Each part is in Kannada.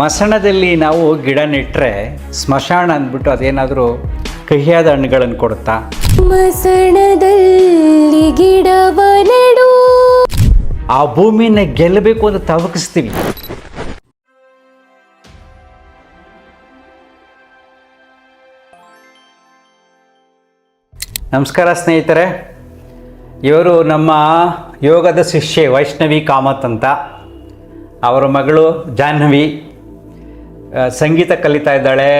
ಮಸಣದಲ್ಲಿ ನಾವು ಗಿಡ ನೆಟ್ಟರೆ ಸ್ಮಶಾನ ಅಂದ್ಬಿಟ್ಟು ಅದೇನಾದರೂ ಕಹಿಯಾದ ಹಣ್ಣುಗಳನ್ನು ಕೊಡುತ್ತಾ? ಮಸಣದಲ್ಲಿ ಗಿಡವ ನೆಡು. ಆ ಭೂಮಿನ ಗೆಲ್ಲಬೇಕು ಅಂತ ತವಕಿಸ್ತೀವಿ. ನಮಸ್ಕಾರ ಸ್ನೇಹಿತರೆ, ಇವರು ನಮ್ಮ ಯೋಗದ ಶಿಷ್ಯೆ ವೈಷ್ಣವಿ ಕಾಮತ್ ಅಂತ. ಅವರ ಮಗಳು ಜಾಹ್ನವಿ ಸಂಗೀತ ಕಲಿತಾ ಇದ್ದಾಳೆ,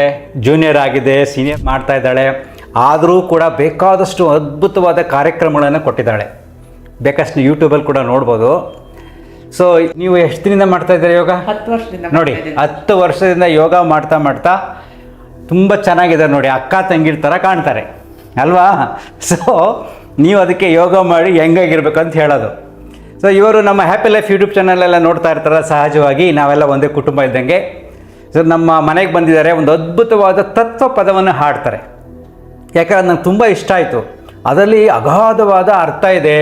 ಜೂನಿಯರ್ ಆಗಿದೆ, ಸೀನಿಯರ್ ಮಾಡ್ತಾ ಇದ್ದಾಳೆ. ಆದರೂ ಕೂಡ ಬೇಕಾದಷ್ಟು ಅದ್ಭುತವಾದ ಕಾರ್ಯಕ್ರಮಗಳನ್ನು ಕೊಟ್ಟಿದ್ದಾಳೆ. ಬೇಕಷ್ಟು ಯೂಟ್ಯೂಬಲ್ಲಿ ಕೂಡ ನೋಡ್ಬೋದು. ಸೊ ನೀವು ಎಷ್ಟು ದಿನದಿಂದ ಮಾಡ್ತಾ ಇದ್ದೀರಾ ಯೋಗ? 10 ವರ್ಷದಿಂದ ನೋಡಿ, 10 ವರ್ಷದಿಂದ ಯೋಗ ಮಾಡ್ತಾ ಮಾಡ್ತಾ ತುಂಬ ಚೆನ್ನಾಗಿದೆ ನೋಡಿ, ಅಕ್ಕ ತಂಗಿರ ಥರ ಕಾಣ್ತಾರೆ ಅಲ್ವಾ? ಸೊ ನೀವು ಅದಕ್ಕೆ ಯೋಗ ಮಾಡಿ ಹೆಂಗಾಗಿರ್ಬೇಕು ಅಂತ ಹೇಳೋದು. ಸೊ ಇವರು ನಮ್ಮ ಹ್ಯಾಪಿ ಲೈಫ್ ಯೂಟ್ಯೂಬ್ ಚಾನಲೆಲ್ಲ ನೋಡ್ತಾ ಇರ್ತಾರೆ. ಸಹಜವಾಗಿ ನಾವೆಲ್ಲ ಒಂದೇ ಕುಟುಂಬ ಇದ್ದಂಗೆ. ಸೊ ನಮ್ಮ ಮನೆಗೆ ಬಂದಿದ್ದಾರೆ, ಒಂದು ಅದ್ಭುತವಾದ ತತ್ವ ಪದವನ್ನು ಹಾಡ್ತಾರೆ. ಯಾಕಂದ್ರೆ ನಂಗೆ ತುಂಬ ಇಷ್ಟ ಆಯಿತು. ಅದರಲ್ಲಿ ಅಗಾಧವಾದ ಅರ್ಥ ಇದೆ,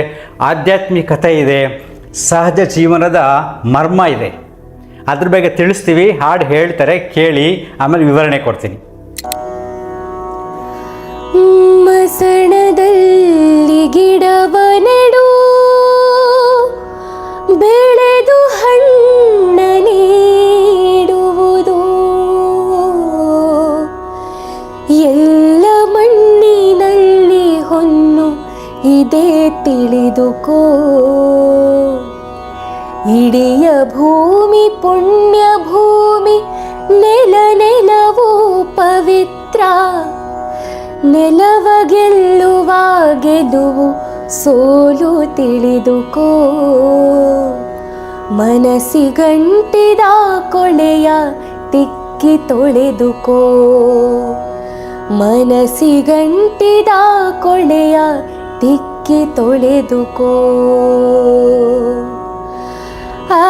ಆಧ್ಯಾತ್ಮಿಕತೆ ಇದೆ, ಸಹಜ ಜೀವನದ ಮರ್ಮ ಇದೆ. ಅದ್ರ ಬಗ್ಗೆ ತಿಳಿಸ್ತೀವಿ. ಹಾಡು ಹೇಳ್ತಾರೆ, ಕೇಳಿ, ಆಮೇಲೆ ವಿವರಣೆ ಕೊಡ್ತೀನಿ. ಮಸಣದಲ್ಲಿ ಗಿಡವ ನೆಡು, ಬೆಳೆದು ಹಣ್ಣ ನೀಡುವುದು. ಎಲ್ಲ ಮಣ್ಣಿನಲ್ಲಿ ಹೊನ್ನು ಇದೇ ತಿಳಿದುಕೋ. ಇಡಿಯ ಭೂಮಿ ಪುಣ್ಯ ಭೂಮಿ, ನೆಲವು ಪವಿತ್ರ. ನೆಲವ ಗೆಲ್ಲುವ ಗೆಲುವು ಸೋಲು ತಿಳಿದುಕೋ. ಮನಸ್ಸಿಗಂಟಿದ ಕೊಳೆಯ ತಿಕ್ಕಿ ತೊಳೆದುಕೋ. ಮನಸ್ಸಿಗಂಟಿದ ಕೊಳೆಯ ತಿಕ್ಕಿ ತೊಳೆದುಕೋ. ಆ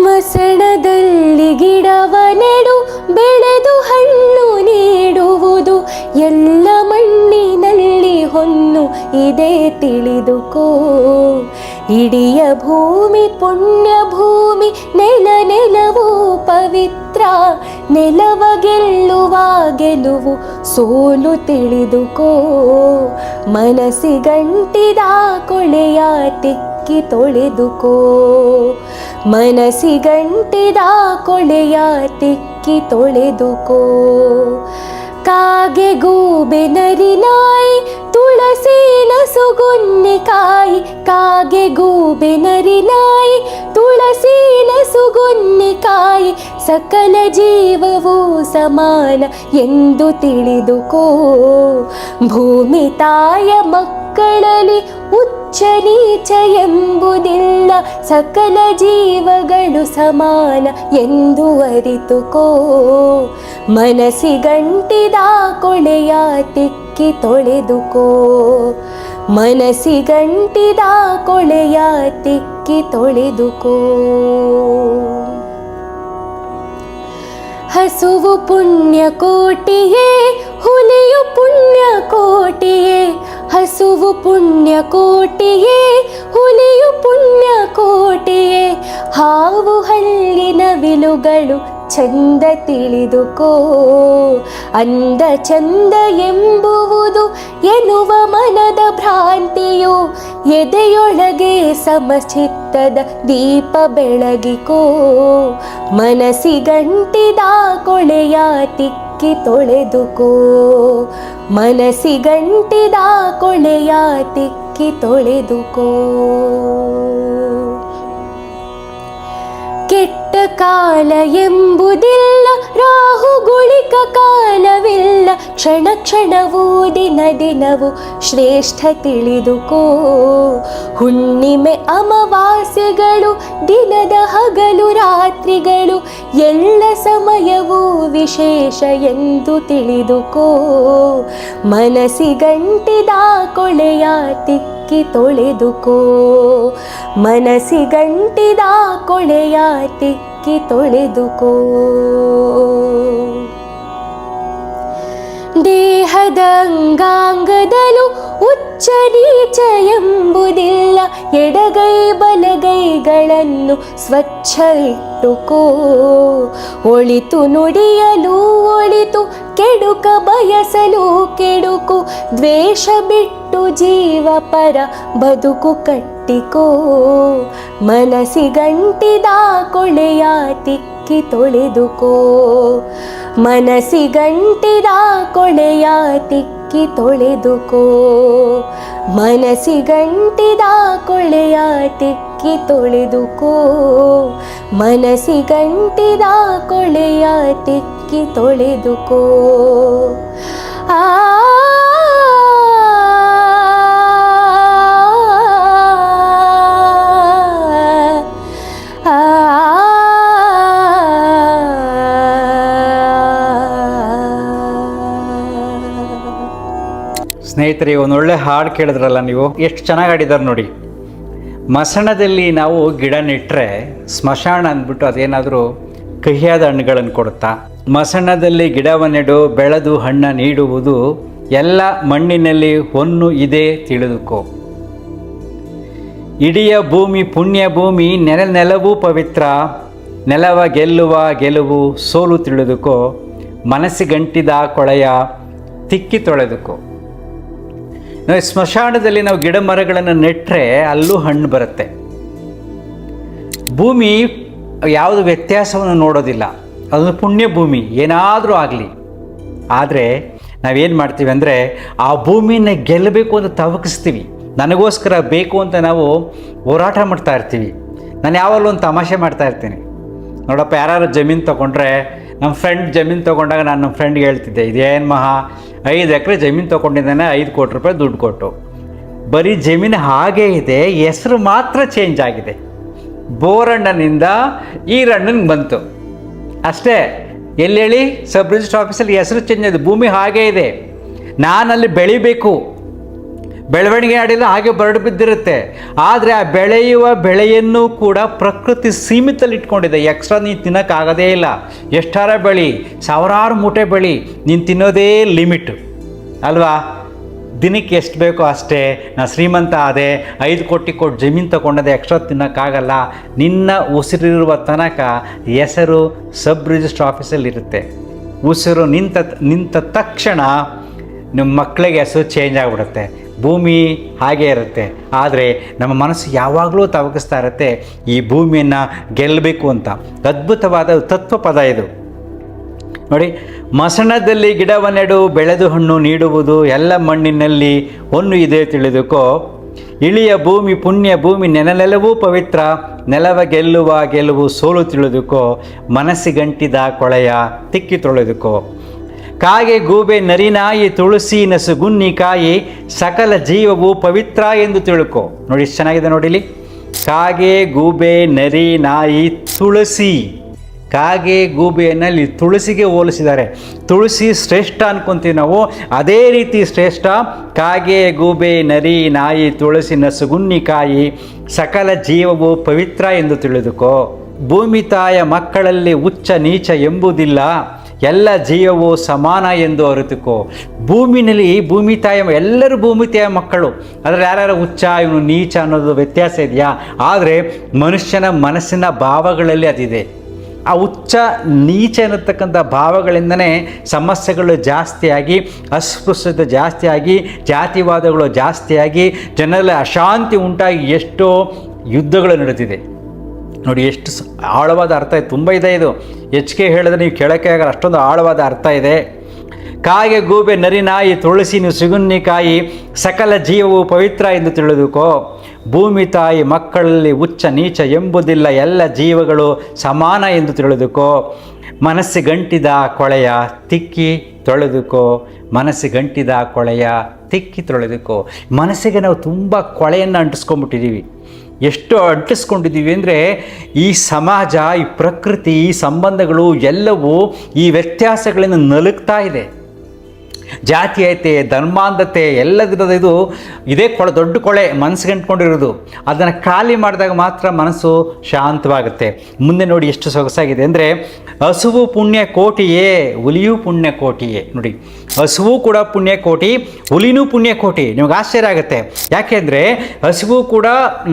ಮಸಣದಲ್ಲಿ ಗಿಡವ ನೆಡು, ಬೆಳೆದು ಹಣ್ಣು ನೀಡುವುದು. ಎಲ್ಲ ಮಣ್ಣಿನಲ್ಲಿ ಹೊನ್ನು ಇದೇ ತಿಳಿದುಕೋ. ಇಡಿಯ ಭೂಮಿ ಪುಣ್ಯ ಭೂಮಿ, ನೆಲವು ಪವಿತ್ರ. ನೆಲವ ಗೆಲ್ಲುವ ಗೆಲುವು ಸೋಲು ತಿಳಿದುಕೋ. ಮನಸ್ಸಿಗಂಟಿದ ಕೊಳೆಯ ತಿಕ್ಕಿ ತೊಳೆದುಕೋ. ಮನಸ್ಸಿಗಂಟಿದ ಕೊಳೆಯ ತಿಕ್ಕಿ ತೊಳೆದುಕೋ. ಕಾಗೆ ಗೂಬೆ ನರಿನಾಯಿ ತುಳಸಿ ನಸುಗುನ್ನಿಕಾಯಿ. ಕಾಗೆ ಗೂಬೆ ನರಿನಾಯಿ ತುಳಸಿ ನಸುಗುನ್ನಿಕಾಯಿ. ಸಕಲ ಜೀವವೂ ಸಮಾನ ಎಂದು ತಿಳಿದುಕೋ. ಭೂಮಿ ತಾಯ ಮಕ್ಕಳಲ್ಲಿ ಉಚ್ಚ ನೀಚ ಎಂಬುದಿಲ್ಲ. ಸಕಲ ಜೀವಗಳು ಸಮಾನ ಎಂದು ಅರಿತುಕೋ. ಮನಸ್ಸಿಗಂಟಿದ ಕೊಳೆಯ ತಿಕ್ಕಿ ತೊಳೆದುಕೋ. ಮನಸ್ಸಿಗಂಟಿದ ಕೊಳೆಯ ತಿಕ್ಕಿ ತೊಳೆದುಕೋ. ಹಸುವು ಪುಣ್ಯ ಕೋಟಿಯೇ, ಹುಲಿಯು ಪುಣ್ಯ ಕೋಟಿಯೇ. ಹಸುವು ಪುಣ್ಯ ಕೋಟಿಯೇ, ಹುಲಿಯು ಪುಣ್ಯ ಕೋಟಿಯೇ. ಹಾವು ಹಲ್ಲಿನ ವಿಲುಗಳು ಚಂದ ತಿಳಿದುಕೋ. ಅಂದ ಚಂದ ಎಂಬುವುದು ಎನ್ನುವ ಮನದ ಭ್ರಾಂತಿಯು. ಎದೆಯೊಳಗೆ ಸಮಚಿತ್ತದ ದೀಪ ಬೆಳಗಿಕೋ. ಮನಸ್ಸಿಗಂಟಿದ ಕೊಳೆಯ ತಿಕ್ಕಿ ತೊಳೆದುಕೋ. ಮನಸ್ಸಿಗಂಟಿದ ಕೊಳೆಯ ತಿಕ್ಕಿ ತೊಳೆದುಕೋ. ಕೆಟ್ಟ ಕಾಲ ಎಂಬುದಿಲ್ಲ, ರಾಹುಗುಳಿಕ ಕಾಲವಿಲ್ಲ. ಕ್ಷಣ ಕ್ಷಣವೂ ದಿನವೂ ಶ್ರೇಷ್ಠ ತಿಳಿದುಕೋ. ಹುಣ್ಣಿಮೆ ಅಮಾವಾಸ್ಯೆಗಳು, ದಿನದ ಹಗಲು ರಾತ್ರಿಗಳು, ಎಲ್ಲ ಸಮಯವೂ ವಿಶೇಷ ಎಂದು ತಿಳಿದುಕೋ. ಮನಸ್ಸಿಗಂಟಿದ ಕೊಳೆಯ ತಿಕ್ಕಿ ತೊಳೆದುಕೋ. ಮನಸ್ಸಿಗಂಟಿದ ಕೊಳೆಯ ತಿಕ್ಕಿ ತಿಕ್ಕಿ ತೊಳೆದುಕೋ. ದೇಹದ ಅಂಗಾಂಗದಲ್ಲೂ ಉಚ್ಚ ನೀಚ ಎಂಬುದಿಲ್ಲ, ಎಡಗೈ ಬಲಗೈಗಳನ್ನು ಸ್ವಚ್ಛ ಇಟ್ಟುಕೋ. ಒಳಿತು ನುಡಿಯಲು ಒಳಿತು, ಕೆಡುಕ ಬಯಸಲು ಕೆಡುಕು, ದ್ವೇಷ ಬಿಟ್ಟು ಜೀವ ಪರ ಬದುಕು ಕಟ್ಟಿಕೋ. ಮನಸ್ಸಿಗಂಟಿದ ಕೊಳೆಯ ತಿಕ್ಕಿ ತೊಳೆದುಕೋ. ಮನಸ್ಸಿಗಂಟಿದ ಕೊಳೆಯ ತಿಕ್ಕಿ ತೊಳೆದುಕೋ. ಮನಸ್ಸಿಗಂಟಿದ ಕೊಳೆಯ ತಿಕ್ಕಿ ತೊಳೆದುಕೋ. ಮನಸ್ಸಿಗಂಟಿದ ಕೊಳೆಯ ತಿಕ್ಕಿ ತೊಳೆದುಕೋ. ಆ ಸ್ನೇಹಿತರೆ, ಒಂದೊಳ್ಳೆ ಹಾಡು ಕೇಳಿದ್ರಲ್ಲ ನೀವು, ಎಷ್ಟು ಚೆನ್ನಾಗಿ ಹಾಡಿದ್ದಾರೆ ನೋಡಿ. ಮಸಣದಲ್ಲಿ ನಾವು ಗಿಡ ನೆಟ್ಟರೆ ಸ್ಮಶಾನ ಅಂದ್ಬಿಟ್ಟು ಅದೇನಾದರೂ ಕಹಿಯಾದ ಹಣ್ಣುಗಳನ್ನು ಕೊಡುತ್ತಾ? ಮಸಣದಲ್ಲಿ ಗಿಡವನ್ನೆಡು ಬೆಳೆದು ಹಣ್ಣ ನೀಡುವುದು, ಎಲ್ಲ ಮಣ್ಣಿನಲ್ಲಿ ಹೊನ್ನು ಇದೆ ತಿಳಿದುಕೋ. ಇಡೀ ಭೂಮಿ ಪುಣ್ಯ ಭೂಮಿ, ನೆಲವೂ ಪವಿತ್ರ, ನೆಲವ ಗೆಲ್ಲುವ ಗೆಲುವು ಸೋಲು ತಿಳಿದುಕೋ. ಮನಸ್ಸಿಗಂಟಿದ ಕೊಳೆಯ ತಿಕ್ಕಿ ತೊಳೆದುಕೋ. ಸ್ಮಶಾನದಲ್ಲಿ ನಾವು ಗಿಡ ಮರಗಳನ್ನು ನೆಟ್ಟರೆ ಅಲ್ಲೂ ಹಣ್ಣು ಬರುತ್ತೆ. ಭೂಮಿ ಯಾವುದು ವ್ಯತ್ಯಾಸವನ್ನು ನೋಡೋದಿಲ್ಲ, ಅದೊಂದು ಪುಣ್ಯ ಭೂಮಿ, ಏನಾದರೂ ಆಗಲಿ. ಆದರೆ ನಾವೇನು ಮಾಡ್ತೀವಿ ಅಂದರೆ ಆ ಭೂಮಿನ ಗೆಲ್ಲಬೇಕು ಅಂತ ತವಕಿಸ್ತೀವಿ, ನನಗೋಸ್ಕರ ಬೇಕು ಅಂತ ನಾವು ಹೋರಾಟ ಮಾಡ್ತಾ ಇರ್ತೀವಿ. ನಾನು ಯಾವಾಗಲೂ ಒಂದು ತಮಾಷೆ ಮಾಡ್ತಾ ಇರ್ತೀನಿ ನೋಡಪ್ಪ, ಯಾರು ಜಮೀನು ತೊಗೊಂಡ್ರೆ, ನಮ್ಮ ಫ್ರೆಂಡ್ ಜಮೀನು ತೊಗೊಂಡಾಗ ನಾನು ನಮ್ಮ ಫ್ರೆಂಡ್ಗೆ ಹೇಳ್ತಿದ್ದೆ, ಇದೇನು ಮಹಾ 5 ಎಕರೆ ಜಮೀನು ತೊಗೊಂಡಿದ್ದಾನೆ, 5 ಕೋಟಿ ರೂಪಾಯಿ ದುಡ್ಡು ಕೊಟ್ಟು. ಬರೀ ಜಮೀನು ಹಾಗೇ ಇದೆ, ಹೆಸರು ಮಾತ್ರ ಚೇಂಜ್ ಆಗಿದೆ. ಬೋರಣ್ಣನಿಂದ ಈರಣ್ಣನಿಗೆ ಬಂತು ಅಷ್ಟೇ. ಎಲ್ಲಿ ಹೇಳಿ, ಸಬ್ ರಿಜಿಸ್ಟ್ರ್ ಆಫೀಸಲ್ಲಿ ಹೆಸರು ಚೇಂಜ್ ಆಗಿದೆ, ಭೂಮಿ ಹಾಗೇ ಇದೆ. ನಾನಲ್ಲಿ ಬೆಳಿಬೇಕು, ಬೆಳವಣಿಗೆ ಆಡಿಲ್ಲ, ಹಾಗೆ ಬರಡು ಬಿದ್ದಿರುತ್ತೆ. ಆದರೆ ಆ ಬೆಳೆಯುವ ಬೆಳೆಯನ್ನು ಕೂಡ ಪ್ರಕೃತಿ ಸೀಮಿತಲ್ಲಿ ಇಟ್ಕೊಂಡಿದೆ. ಎಕ್ಸ್ಟ್ರಾ ನೀನು ತಿನ್ನೋಕ್ಕಾಗೋದೇ ಇಲ್ಲ. ಎಷ್ಟಾರ ಬೆಳಿ, ಸಾವಿರಾರು ಮೂಟೆ ಬೆಳಿ, ನೀನು ತಿನ್ನೋದೇ ಲಿಮಿಟ್ ಅಲ್ವಾ? ದಿನಕ್ಕೆ ಎಷ್ಟು ಬೇಕೋ ಅಷ್ಟೇ. ನಾ ಶ್ರೀಮಂತ ಆದೆ, 5 ಕೋಟಿ ಕೊಟ್ಟು ಜಮೀನು ತೊಗೊಂಡದೆ, ಎಕ್ಸ್ಟ್ರಾ ತಿನ್ನೋಕ್ಕಾಗಲ್ಲ. ನಿನ್ನ ಉಸಿರಿರುವ ತನಕ ಹೆಸರು ಸಬ್ ರಿಜಿಸ್ಟ್ರ್ ಆಫೀಸಲ್ಲಿರುತ್ತೆ. ಉಸಿರು ನಿಂತ ತಕ್ಷಣ ನಿಮ್ಮ ಮಕ್ಕಳಿಗೆ ಹೆಸರು ಚೇಂಜ್ ಆಗಿಬಿಡುತ್ತೆ. ಭೂಮಿ ಹಾಗೇ ಇರುತ್ತೆ. ಆದರೆ ನಮ್ಮ ಮನಸ್ಸು ಯಾವಾಗಲೂ ತವಕಿಸ್ತಾ ಇರುತ್ತೆ ಈ ಭೂಮಿಯನ್ನು ಗೆಲ್ಲಬೇಕು ಅಂತ. ಅದ್ಭುತವಾದ ತತ್ವ ಪದ ಇದು ನೋಡಿ. ಮಸಣದಲ್ಲಿ ಗಿಡವನ್ನೆಡು ಬೆಳೆದು ಹಣ್ಣು ನೀಡುವುದು, ಎಲ್ಲ ಮಣ್ಣಿನಲ್ಲಿ ಹೊನ್ನು ಇದೆ ತಿಳಿದುಕೋ. ಇಳಿಯ ಭೂಮಿ ಪುಣ್ಯ ಭೂಮಿ, ನೆಲವೂ ಪವಿತ್ರ, ನೆಲವ ಗೆಲ್ಲುವ ಗೆಲುವು ಸೋಲು ತಿಳಿದುಕೋ. ಮನಸ್ಸಿಗಂಟಿದ ಕೊಳೆಯ ತಿಕ್ಕಿ ತೊಳೆದುಕೋ. ಕಾಗೆ ಗೂಬೆ ನರಿನಾಯಿ ತುಳಸಿ ನಸುಗುನ್ನಿ ಕಾಯಿ, ಸಕಲ ಜೀವವು ಪವಿತ್ರ ಎಂದು ತಿಳ್ಕೊ. ನೋಡಿ ಎಷ್ಟು ಚೆನ್ನಾಗಿದೆ ನೋಡಿಲಿ. ಕಾಗೆ ಗೂಬೆ ನರಿ ನಾಯಿ ತುಳಸಿ. ಕಾಗೆ ಗೂಬೆಯನ್ನು ಇಲ್ಲಿ ತುಳಸಿಗೆ ಹೋಲಿಸಿದ್ದಾರೆ. ತುಳಸಿ ಶ್ರೇಷ್ಠ ಅನ್ಕೊಂತೀವಿ ನಾವು, ಅದೇ ರೀತಿ ಶ್ರೇಷ್ಠ. ಕಾಗೆ ಗೂಬೆ ನರಿ ನಾಯಿ ತುಳಸಿ ನಸುಗುನ್ನಿ ಕಾಯಿ, ಸಕಲ ಜೀವವು ಪವಿತ್ರ ಎಂದು ತಿಳಿದುಕೋ. ಭೂಮಿ ತಾಯ ಮಕ್ಕಳಲ್ಲಿ ಉಚ್ಚ ನೀಚ ಎಂಬುದಿಲ್ಲ, ಎಲ್ಲ ಜೀವವು ಸಮಾನ ಎಂದು ಅರಿತುಕೋ. ಭೂಮಿ ತಾಯಿ ಎಲ್ಲರೂ ಭೂಮಿ ತಾಯ ಮಕ್ಕಳು. ಆದರೆ ಯಾರ್ಯಾರು ಉಚ್ಚ ಇವನು ನೀಚ ಅನ್ನೋದು ವ್ಯತ್ಯಾಸ ಇದೆಯಾ? ಆದರೆ ಮನುಷ್ಯನ ಮನಸ್ಸಿನ ಭಾವಗಳಲ್ಲಿ ಅದಿದೆ. ಆ ಉಚ್ಚ ನೀಚ ಅನ್ನತಕ್ಕಂಥ ಭಾವಗಳಿಂದನೇ ಸಮಸ್ಯೆಗಳು ಜಾಸ್ತಿಯಾಗಿ, ಅಸ್ಪೃಶ್ಯತೆ ಜಾಸ್ತಿಯಾಗಿ, ಜಾತಿವಾದಗಳು ಜಾಸ್ತಿಯಾಗಿ, ಜನರಲ್ಲಿ ಅಶಾಂತಿ ಉಂಟಾಗಿ ಎಷ್ಟೋ ಯುದ್ಧಗಳು ನಡೆದಿದೆ ನೋಡಿ. ಎಷ್ಟು ಆಳವಾದ ಅರ್ಥ ಇದೆ, ತುಂಬ ಇದೆ ಇದು. ಹೆಚ್ಚಿಗೆ ಹೇಳಿದ್ರೆ ನೀವು ಕೇಳೋಕ್ಕೆ ಆಗಲ್ಲ, ಅಷ್ಟೊಂದು ಆಳವಾದ ಅರ್ಥ ಇದೆ. ಕಾಗೆ ಗೂಬೆ ನರಿ ನಾಯಿ ತುಳಸಿ ಸುಗುನ್ನಿಕಾಯಿ, ಸಕಲ ಜೀವವು ಪವಿತ್ರ ಎಂದು ತಿಳಿದುಕೋ. ಭೂಮಿ ತಾಯಿ ಮಕ್ಕಳಲ್ಲಿ ಉಚ್ಚ ನೀಚ ಎಂಬುದಿಲ್ಲ, ಎಲ್ಲ ಜೀವಗಳು ಸಮಾನ ಎಂದು ತಿಳಿದುಕೋ. ಮನಸ್ಸಿಗಂಟಿದ ಕೊಳೆಯ ತಿಕ್ಕಿ ತೊಳೆದುಕೋ. ಮನಸ್ಸಿಗಂಟಿದ ಕೊಳೆಯ ತಿಕ್ಕಿ ತೊಳೆದುಕೋ. ಮನಸ್ಸಿಗೆ ನಾವು ತುಂಬ ಕೊಳೆಯನ್ನು ಅಂಟಿಸ್ಕೊಂಡ್ಬಿಟ್ಟಿದ್ದೀವಿ. ಎಷ್ಟು ಅಂಟಿಸ್ಕೊಂಡಿದ್ದೀವಿ ಅಂದರೆ ಈ ಸಮಾಜ, ಈ ಪ್ರಕೃತಿ, ಈ ಸಂಬಂಧಗಳು ಎಲ್ಲವೂ ಈ ವ್ಯತ್ಯಾಸಗಳಿಂದ ನಲುಗ್ತಾ ಇದೆ. ಜಾತೀಯತೆ, ಧರ್ಮಾಂಧತೆ ಎಲ್ಲದರದ ಇದೇ ಕೊಳೆ, ದೊಡ್ಡ ಕೊಳೆ ಮನಸ್ಸಿಗೆ ಅಂಟ್ಕೊಂಡಿರೋದು. ಅದನ್ನು ಖಾಲಿ ಮಾಡಿದಾಗ ಮಾತ್ರ ಮನಸ್ಸು ಶಾಂತವಾಗುತ್ತೆ. ಮುಂದೆ ನೋಡಿ ಎಷ್ಟು ಸೊಗಸಾಗಿದೆ ಅಂದರೆ, ಹಸುವು ಪುಣ್ಯ ಕೋಟಿಯೇ, ಹುಲಿಯೂ ಪುಣ್ಯ ಕೋಟಿಯೇ. ನೋಡಿ, ಹಸುವು ಕೂಡ ಪುಣ್ಯ ಕೋಟಿ, ಹುಲಿನೂ ಪುಣ್ಯ ಕೋಟಿ. ನಿಮ್ಗೆ ಆಶ್ಚರ್ಯ ಆಗುತ್ತೆ. ಯಾಕೆಂದರೆ ಹಸುವು ಕೂಡ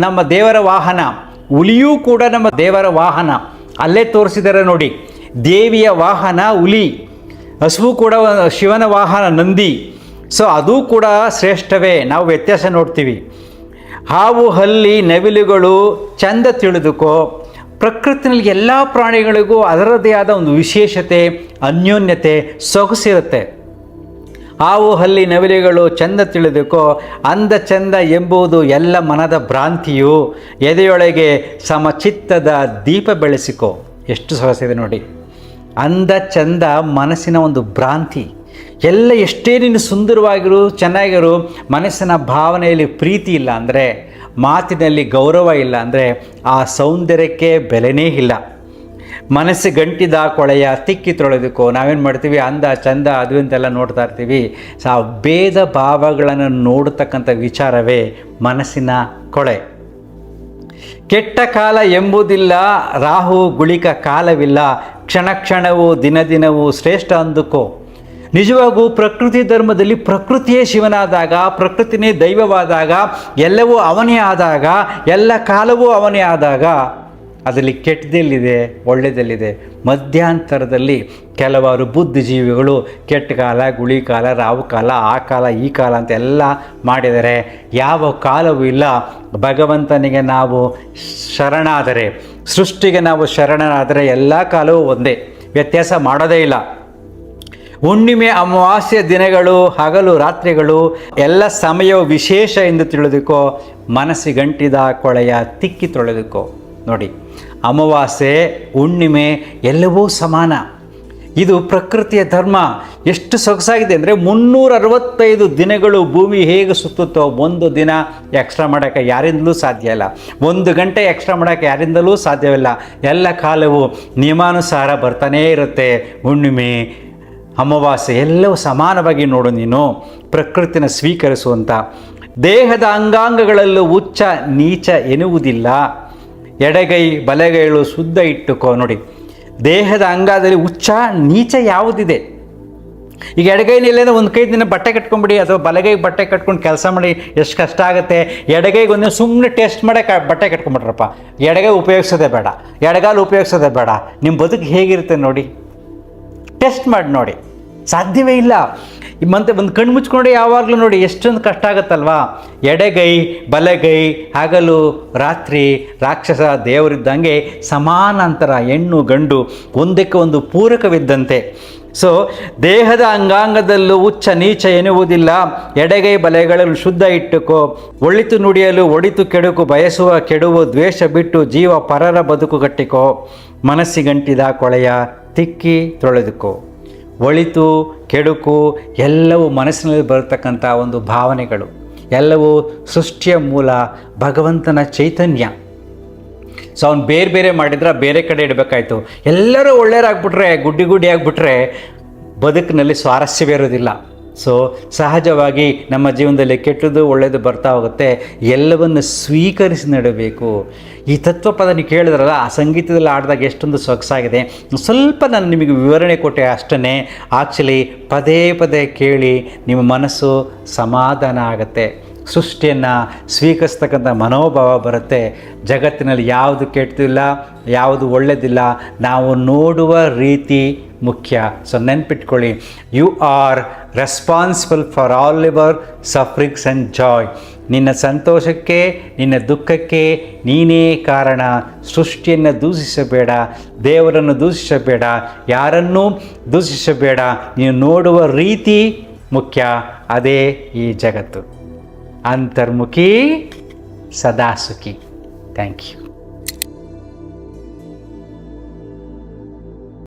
ನಮ್ಮ ದೇವರ ವಾಹನ, ಹುಲಿಯೂ ಕೂಡ ನಮ್ಮ ದೇವರ ವಾಹನ. ಅಲ್ಲೇ ತೋರಿಸಿದ್ದಾರೆ ನೋಡಿ, ದೇವಿಯ ವಾಹನ ಹುಲಿ, ಹಸುವು ಕೂಡ ಶಿವನ ವಾಹನ ನಂದಿ. ಸೊ ಅದು ಕೂಡ ಶ್ರೇಷ್ಠವೇ. ನಾವು ವ್ಯತ್ಯಾಸ ನೋಡ್ತೀವಿ. ಹಾವು, ಹಲ್ಲಿ, ನವಿಲುಗಳು ಚಂದ ತಿಳಿದುಕೋ. ಪ್ರಕೃತಿನಲ್ಲಿ ಎಲ್ಲ ಪ್ರಾಣಿಗಳಿಗೂ ಅದರದ್ದೇ ಆದ ಒಂದು ವಿಶೇಷತೆ, ಅನ್ಯೋನ್ಯತೆ, ಸೊಗಸಿರುತ್ತೆ. ಹಾವು, ಹಲ್ಲಿ, ನವಿಲುಗಳು ಚಂದ ತಿಳಿದುಕೋ. ಅಂದ ಚಂದ ಎಂಬುದು ಎಲ್ಲ ಮನದ ಭ್ರಾಂತಿಯು. ಎದೆಯೊಳಗೆ ಸಮಚಿತ್ತದ ದೀಪ ಬೆಳೆಸಿಕೋ. ಎಷ್ಟು ಸೊಗಸಿದೆ ನೋಡಿ. ಅಂದ ಚಂದ ಮನಸ್ಸಿನ ಒಂದು ಭ್ರಾಂತಿ. ಎಲ್ಲ ಎಷ್ಟೇ ನೀನು ಸುಂದರವಾಗಿರು, ಚೆನ್ನಾಗಿರು, ಮನಸ್ಸಿನ ಭಾವನೆಯಲ್ಲಿ ಪ್ರೀತಿ ಇಲ್ಲ ಅಂದರೆ, ಮಾತಿನಲ್ಲಿ ಗೌರವ ಇಲ್ಲ ಅಂದರೆ ಆ ಸೌಂದರ್ಯಕ್ಕೆ ಬೆಲೆನೇ ಇಲ್ಲ. ಮನಸ್ಸು ಗಂಟಿದ ಕೊಳೆಯ ತಿಕ್ಕಿ ತೊಳೆದುಕೋ. ನಾವೇನು ಮಾಡ್ತೀವಿ, ಅಂದ ಚಂದ ಅದು ಅಂತೆಲ್ಲ ನೋಡ್ತಾ ಇರ್ತೀವಿ. ಆ ಭೇದ ಭಾವಗಳನ್ನು ನೋಡ್ತಕ್ಕಂಥ ವಿಚಾರವೇ ಮನಸ್ಸಿನ ಕೊಳೆ. ಕೆಟ್ಟ ಕಾಲ ಎಂಬುದಿಲ್ಲ, ರಾಹು ಗುಳಿಕ ಕಾಲವಿಲ್ಲ. ಕ್ಷಣ ಕ್ಷಣವೂ ದಿನ ದಿನವೂ ಶ್ರೇಷ್ಠ ಅಂದುಕೋ. ನಿಜವಾಗೂ ಪ್ರಕೃತಿ ಧರ್ಮದಲ್ಲಿ ಪ್ರಕೃತಿಯೇ ಶಿವನಾದಾಗ, ಪ್ರಕೃತಿನೇ ದೈವವಾದಾಗ, ಎಲ್ಲವೂ ಅವನೇ ಆದಾಗ, ಎಲ್ಲ ಕಾಲವೂ ಅವನೇ ಆದಾಗ ಅದರಲ್ಲಿ ಕೆಟ್ಟದೆಲ್ಲಿದೆ, ಒಳ್ಳೆಯದೆಲ್ಲಿದೆ? ಮಧ್ಯಾಂತರದಲ್ಲಿ ಕೆಲವಾರು ಬುದ್ಧಿಜೀವಿಗಳು ಕೆಟ್ಟ ಕಾಲ, ಗುಳಿ ಕಾಲ, ರಾವು ಕಾಲ, ಆ ಕಾಲ, ಈ ಕಾಲ ಅಂತ ಎಲ್ಲ ಮಾಡಿದರೆ ಯಾವ ಕಾಲವೂ ಇಲ್ಲ. ಭಗವಂತನಿಗೆ ನಾವು ಶರಣಾದರೆ, ಸೃಷ್ಟಿಗೆ ನಾವು ಶರಣರಾದರೆ ಎಲ್ಲ ಕಾಲವೂ ಒಂದೇ, ವ್ಯತ್ಯಾಸ ಮಾಡೋದೇ ಇಲ್ಲ. ಹುಣ್ಣಿಮೆ, ಅಮಾವಾಸ್ಯ ದಿನಗಳು, ಹಗಲು ರಾತ್ರಿಗಳು ಎಲ್ಲ ಸಮಯವು ವಿಶೇಷ ಎಂದು ತಿಳಿದುಕೋ. ಮನಸ್ಸಿಗಂಟಿದ ಕೊಳೆಯ ತಿಕ್ಕಿ ತೊಳೆದುಕೋ. ನೋಡಿ, ಅಮಾವಾಸ್ಯೆ, ಹುಣ್ಣಿಮೆ ಎಲ್ಲವೂ ಸಮಾನ. ಇದು ಪ್ರಕೃತಿಯ ಧರ್ಮ. ಎಷ್ಟು ಸೊಗಸಾಗಿದೆ ಅಂದರೆ, 365 ದಿನಗಳು ಭೂಮಿ ಹೇಗೆ ಸುತ್ತುತ್ತೋ ಒಂದು ದಿನ ಎಕ್ಸ್ಟ್ರಾ ಮಾಡೋಕ್ಕೆ ಯಾರಿಂದಲೂ ಸಾಧ್ಯ ಇಲ್ಲ. 1 ಗಂಟೆ ಎಕ್ಸ್ಟ್ರಾ ಮಾಡೋಕ್ಕೆ ಯಾರಿಂದಲೂ ಸಾಧ್ಯವಿಲ್ಲ. ಎಲ್ಲ ಕಾಲವು ನಿಯಮಾನುಸಾರ ಬರ್ತಾನೇ ಇರುತ್ತೆ. ಹುಣ್ಣಿಮೆ, ಅಮಾವಾಸ್ಯೆ ಎಲ್ಲವೂ ಸಮಾನವಾಗಿ ನೋಡು ನೀನು. ಪ್ರಕೃತಿನ ಸ್ವೀಕರಿಸುವಂಥ ದೇಹದ ಅಂಗಾಂಗಗಳಲ್ಲೂ ಉಚ್ಚ ನೀಚ ಎನ್ನುವುದಿಲ್ಲ. ಎಡಗೈ ಬಲಗೈಗಳು ಶುದ್ಧ ಇಟ್ಟುಕೋ. ನೋಡಿ, ದೇಹದ ಅಂಗದಲ್ಲಿ ಉಚ್ಚ ನೀಚ ಯಾವುದಿದೆ? ಈಗ ಎಡಗೈನಿಲ್ಲ ಒಂದು ಕೈ ದಿನ ಬಟ್ಟೆ ಕಟ್ಕೊಂಡ್ಬಿಡಿ, ಅಥವಾ ಬಲಗೈಗೆ ಬಟ್ಟೆ ಕಟ್ಕೊಂಡು ಕೆಲಸ ಮಾಡಿ ಎಷ್ಟು ಕಷ್ಟ ಆಗುತ್ತೆ. ಎಡಗೈಗೆ ಒಂದಿನ ಸುಮ್ಮನೆ ಟೆಸ್ಟ್ ಮಾಡೋಕ್ಕೆ ಬಟ್ಟೆ ಕಟ್ಕೊಂಡ್ಬಿಟ್ರಪ್ಪ, ಎಡಗೈ ಉಪಯೋಗಿಸೋದೇ ಬೇಡ, ಎಡಗಾಲು ಉಪಯೋಗಿಸೋದೇ ಬೇಡ. ನಿಮ್ಮ ಬದುಕು ಹೇಗಿರುತ್ತೆ ನೋಡಿ, ಟೆಸ್ಟ್ ಮಾಡಿ ನೋಡಿ. ಸಾಧ್ಯವೇ ಇಲ್ಲ. ಮತ್ತೆ ಒಂದು ಕಣ್ಣು ಮುಚ್ಕೊಂಡು ಯಾವಾಗಲೂ ನೋಡಿ ಎಷ್ಟೊಂದು ಕಷ್ಟ ಆಗುತ್ತಲ್ವಾ. ಎಡಗೈ ಬಲಗೈ, ಹಗಲು ರಾತ್ರಿ, ರಾಕ್ಷಸ ದೇವರಿದ್ದಂಗೆ ಸಮಾನಾಂತರ, ಹೆಣ್ಣು ಗಂಡು ಒಂದಕ್ಕೆ ಒಂದು ಪೂರಕವಿದ್ದಂತೆ. ಸೊ ದೇಹದ ಅಂಗಾಂಗದಲ್ಲೂ ಉಚ್ಚ ನೀಚ ಎನ್ನುವುದಿಲ್ಲ. ಎಡಗೈ ಬಲಗೈಗಳನ್ನು ಶುದ್ಧ ಇಟ್ಟುಕೋ. ಒಳಿತು ನುಡಿಯಲು ಒಡಿತು ಕೆಡುಕು, ಬಯಸುವ ಕೆಡುವು ದ್ವೇಷ ಬಿಟ್ಟು ಜೀವ ಪರರ ಬದುಕು ಕಟ್ಟಿಕೋ. ಮನಸ್ಸಿಗಂಟಿದ ಕೊಳೆಯ ತಿಕ್ಕಿ ತೊಳೆದುಕೋ. ಒಳಿತು ಕೆಡುಕು ಎಲ್ಲವೂ ಮನಸ್ಸಿನಲ್ಲಿ ಬರತಕ್ಕಂಥ ಒಂದು ಭಾವನೆಗಳು, ಎಲ್ಲವೂ ಸೃಷ್ಟಿಯ ಮೂಲ ಭಗವಂತನ ಚೈತನ್ಯ. ಸೊ ಅವ್ನು ಬೇರೆ ಬೇರೆ ಮಾಡಿದ್ರೆ ಬೇರೆ ಕಡೆ ಇಡಬೇಕಾಯ್ತು. ಎಲ್ಲರೂ ಒಳ್ಳೆಯರಾಗ್ಬಿಟ್ರೆ, ಗುಡ್ಡಿ ಆಗಿಬಿಟ್ರೆ ಬದುಕಿನಲ್ಲಿ ಸ್ವಾರಸ್ಯವೇ ಇರೋದಿಲ್ಲ. ಸೊ ಸಹಜವಾಗಿ ನಮ್ಮ ಜೀವನದಲ್ಲಿ ಕೆಟ್ಟದ್ದು ಒಳ್ಳೆಯದು ಬರ್ತಾ ಹೋಗುತ್ತೆ. ಎಲ್ಲವನ್ನು ಸ್ವೀಕರಿಸಿ ನಡಬೇಕು. ಈ ತತ್ವಪದ ನೀವು ಕೇಳಿದ್ರಲ್ಲ, ಆ ಸಂಗೀತದಲ್ಲಿ ಆಡಿದಾಗ ಎಷ್ಟೊಂದು ಸೊಗಸಾಗಿದೆ. ಸ್ವಲ್ಪ ನಾನು ನಿಮಗೆ ವಿವರಣೆ ಕೊಟ್ಟೆ ಅಷ್ಟೇ. ಆ್ಯಕ್ಚುಲಿ ಪದೇ ಪದೇ ಕೇಳಿ ನಿಮ್ಮ ಮನಸ್ಸು ಸಮಾಧಾನ ಆಗುತ್ತೆ. ಸೃಷ್ಟಿಯನ್ನು ಸ್ವೀಕರಿಸ್ತಕ್ಕಂಥ ಮನೋಭಾವ ಬರುತ್ತೆ. ಜಗತ್ತಿನಲ್ಲಿ ಯಾವುದು ಕೆಟ್ಟದಿಲ್ಲ, ಯಾವುದು ಒಳ್ಳೆಯದಿಲ್ಲ, ನಾವು ನೋಡುವ ರೀತಿ ಮುಖ್ಯ. ಸೊ ನೆನ್ಪಿಟ್ಕೊಳ್ಳಿ, you are responsible for all your sufferings and joy. ನಿನ್ನ ಸಂತೋಷಕ್ಕೆ, ನಿನ್ನ ದುಃಖಕ್ಕೆ ನೀನೇ ಕಾರಣ. ಸೃಷ್ಟಿಯನ್ನು ದೂಷಿಸಬೇಡ, ದೇವರನ್ನು ದೂಷಿಸಬೇಡ, ಯಾರನ್ನೂ ದೂಷಿಸಬೇಡ. ನೀನು ನೋಡುವ ರೀತಿ ಮುಖ್ಯ. ಅದೇ ಈ ಜಗತ್ತು. ಅಂತರ್ಮುಖಿ ಸದಾ ಸುಖಿ. Thank you.